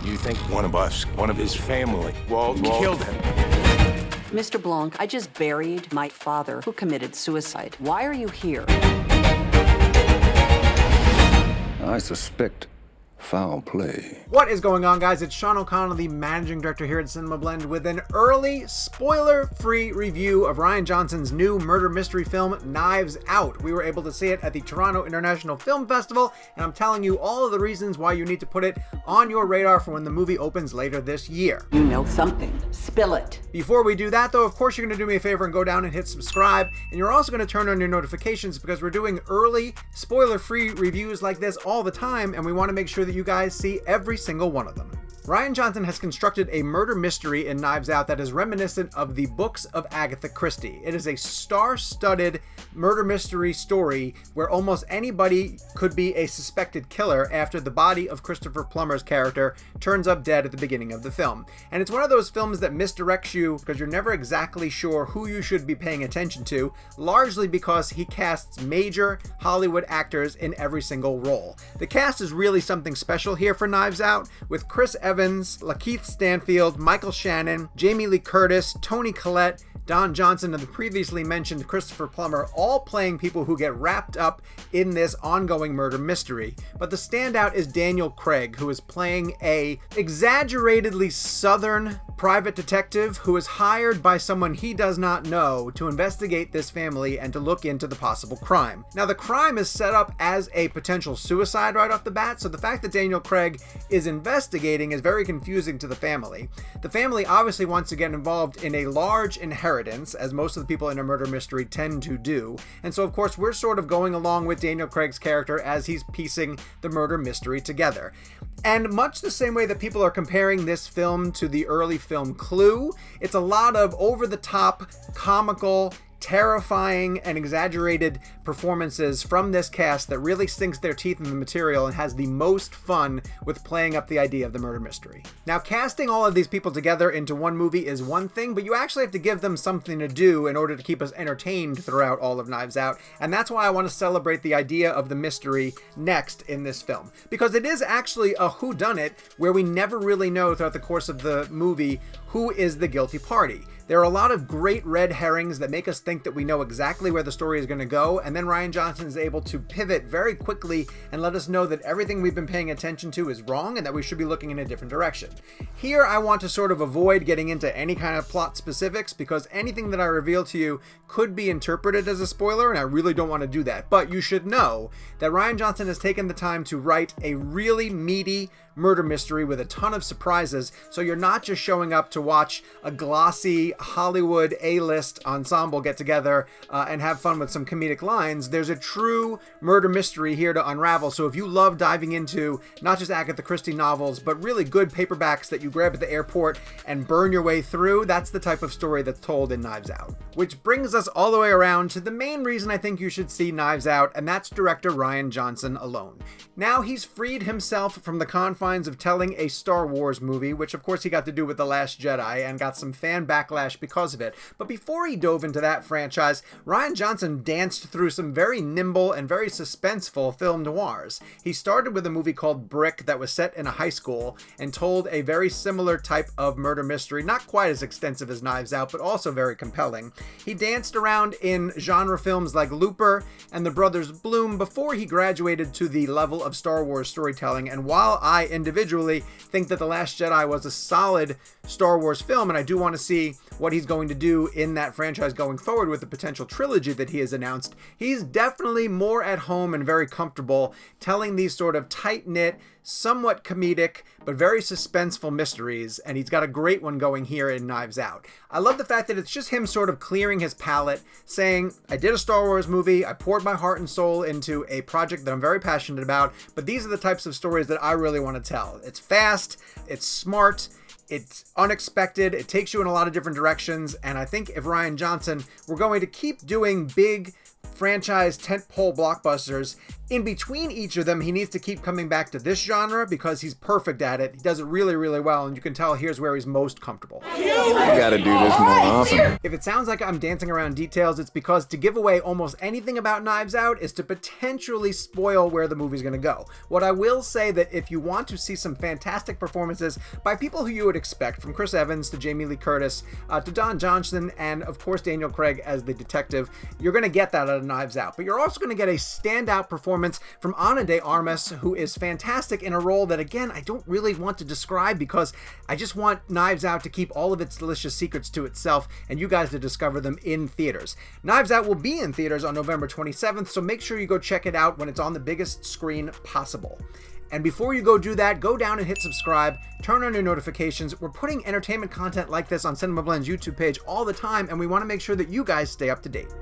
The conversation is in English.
You think one of us, one of his family, killed him? Mr. Blanc, I just buried my father who committed suicide. Why are you here? I suspect foul play. What is going on, guys? It's Sean O'Connell, the managing director here at CinemaBlend, with an early, spoiler-free review of Rian Johnson's new murder mystery film, Knives Out. We were able to see it at the Toronto International Film Festival, and I'm telling you all of the reasons why you need to put it on your radar for when the movie opens later this year. You know something. Spill it. Before we do that, though, of course, you're going to do me a favor and go down and hit subscribe, and you're also going to turn on your notifications because we're doing early, spoiler-free reviews like this all the time, and we want to make sure that you guys see every single one of them. Rian Johnson has constructed a murder mystery in Knives Out that is reminiscent of the books of Agatha Christie. It is a star-studded murder mystery story where almost anybody could be a suspected killer after the body of Christopher Plummer's character turns up dead at the beginning of the film. And it's one of those films that misdirects you because you're never exactly sure who you should be paying attention to, largely because he casts major Hollywood actors in every single role. The cast is really something special here for Knives Out, with Chris Evans, LaKeith Stanfield, Michael Shannon, Jamie Lee Curtis, Toni Collette, Don Johnson, and the previously mentioned Christopher Plummer, all playing people who get wrapped up in this ongoing murder mystery. But the standout is Daniel Craig, who is playing a exaggeratedly southern private detective who is hired by someone he does not know to investigate this family and to look into the possible crime. Now, the crime is set up as a potential suicide right off the bat, so the fact that Daniel Craig is investigating is very confusing to the family. The family obviously wants to get involved in a large inheritance, as most of the people in a murder mystery tend to do, and so of course we're sort of going along with Daniel Craig's character as he's piecing the murder mystery together. And much the same way that people are comparing this film to the early film Clue, it's a lot of over-the-top, comical, terrifying and exaggerated performances from this cast that really sinks their teeth in the material and has the most fun with playing up the idea of the murder mystery. Now, casting all of these people together into one movie is one thing, but you actually have to give them something to do in order to keep us entertained throughout all of Knives Out, and that's why I want to celebrate the idea of the mystery next in this film. Because it is actually a whodunit where we never really know throughout the course of the movie who is the guilty party. There are a lot of great red herrings that make us think that we know exactly where the story is going to go, and then Rian Johnson is able to pivot very quickly and let us know that everything we've been paying attention to is wrong and that we should be looking in a different direction. Here, I want to sort of avoid getting into any kind of plot specifics because anything that I reveal to you could be interpreted as a spoiler, and I really don't want to do that. But you should know that Rian Johnson has taken the time to write a really meaty murder mystery with a ton of surprises, so you're not just showing up to watch a glossy Hollywood A-list ensemble get together and have fun with some comedic lines. There's a true murder mystery here to unravel, so if you love diving into not just Agatha Christie novels, but really good paperbacks that you grab at the airport and burn your way through, that's the type of story that's told in Knives Out. Which brings us all the way around to the main reason I think you should see Knives Out, and that's director Rian Johnson alone. Now he's freed himself from the confines of telling a Star Wars movie, which of course he got to do with The Last Jedi and got some fan backlash because of it. But before he dove into that franchise, Rian Johnson danced through some very nimble and very suspenseful film noirs. He started with a movie called Brick that was set in a high school and told a very similar type of murder mystery, not quite as extensive as Knives Out, but also very compelling. He danced around in genre films like Looper and The Brothers Bloom before he graduated to the level of Star Wars storytelling, and while I individually think that The Last Jedi was a solid Star Wars film, and I do want to see what he's going to do in that franchise going forward with the potential trilogy that he has announced, he's definitely more at home and very comfortable telling these sort of tight-knit, somewhat comedic, but very suspenseful mysteries, and he's got a great one going here in Knives Out. I love the fact that it's just him sort of clearing his palette, saying, I did a Star Wars movie, I poured my heart and soul into a project that I'm very passionate about, but these are the types of stories that I really want to tell. It's fast, it's smart, it's unexpected, it takes you in a lot of different directions, and I think if Rian Johnson were going to keep doing big, franchise tentpole blockbusters. In between each of them, he needs to keep coming back to this genre because he's perfect at it. He does it really, really well, and you can tell here's where he's most comfortable. You gotta do this more often. If it sounds like I'm dancing around details, it's because to give away almost anything about Knives Out is to potentially spoil where the movie's gonna go. What I will say that if you want to see some fantastic performances by people who you would expect, from Chris Evans to Jamie Lee Curtis to Don Johnson and of course Daniel Craig as the detective, you're gonna get that out of Knives Out. But you're also gonna get a standout performance from Ana de Armas, who is fantastic in a role that, again, I don't really want to describe because I just want Knives Out to keep all of its delicious secrets to itself and you guys to discover them in theaters. Knives Out will be in theaters on November 27th, so make sure you go check it out when it's on the biggest screen possible. And before you go do that, go down and hit subscribe, turn on your notifications. We're putting entertainment content like this on CinemaBlend's YouTube page all the time, and we want to make sure that you guys stay up to date.